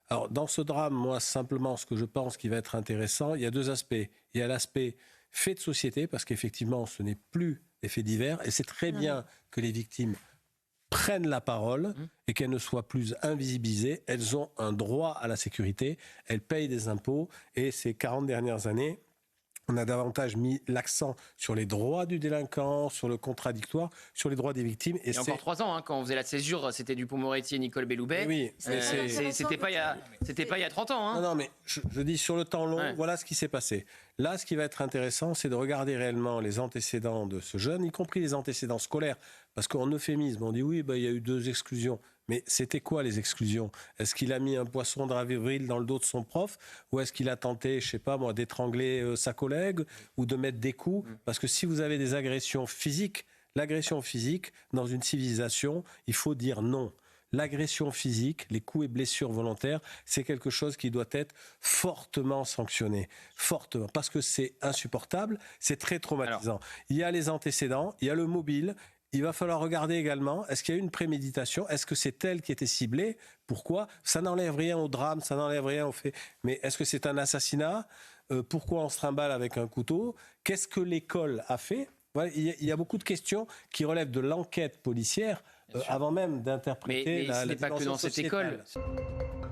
Alors, dans ce drame, moi, simplement, ce que je pense qui va être intéressant, il y a deux aspects. Il y a l'aspect fait de société, parce qu'effectivement, ce n'est plus des faits divers, et c'est très bien que les victimes prennent la parole et qu'elles ne soient plus invisibilisées. Elles ont un droit à la sécurité, elles payent des impôts, et ces 40 dernières années, on a davantage mis l'accent sur les droits du délinquant, sur le contradictoire, sur les droits des victimes. Et encore 3 ans, quand on faisait la césure, c'était Dupond-Moretti et Nicole Belloubet. Oui, c'était pas il y a 30 ans. Non, mais je dis sur le temps long, voilà ce qui s'est passé. Là, ce qui va être intéressant, c'est de regarder réellement les antécédents de ce jeune, y compris les antécédents scolaires. Parce qu'en euphémisme, on dit oui, il y a eu 2 exclusions. Mais c'était quoi les exclusions? Est-ce qu'il a mis un poisson d'avril dans le dos de son prof? Ou est-ce qu'il a tenté, je sais pas moi, d'étrangler sa collègue? Ou de mettre des coups? Parce que si vous avez des agressions physiques, l'agression physique, dans une civilisation, il faut dire non. L'agression physique, les coups et blessures volontaires, c'est quelque chose qui doit être fortement sanctionné. Fortement. Parce que c'est insupportable, c'est très traumatisant. Il y a les antécédents, il y a le mobile. Il va falloir regarder également, est-ce qu'il y a eu une préméditation? Est-ce que c'est elle qui était ciblée? Pourquoi? Ça n'enlève rien au drame, ça n'enlève rien au fait. Mais est-ce que c'est un assassinat? Pourquoi on se trimballe avec un couteau? Qu'est-ce que l'école a fait? Voilà, il y a beaucoup de questions qui relèvent de l'enquête policière avant même d'interpréter la dimension sociétale. Mais ce n'est pas que dans cette école.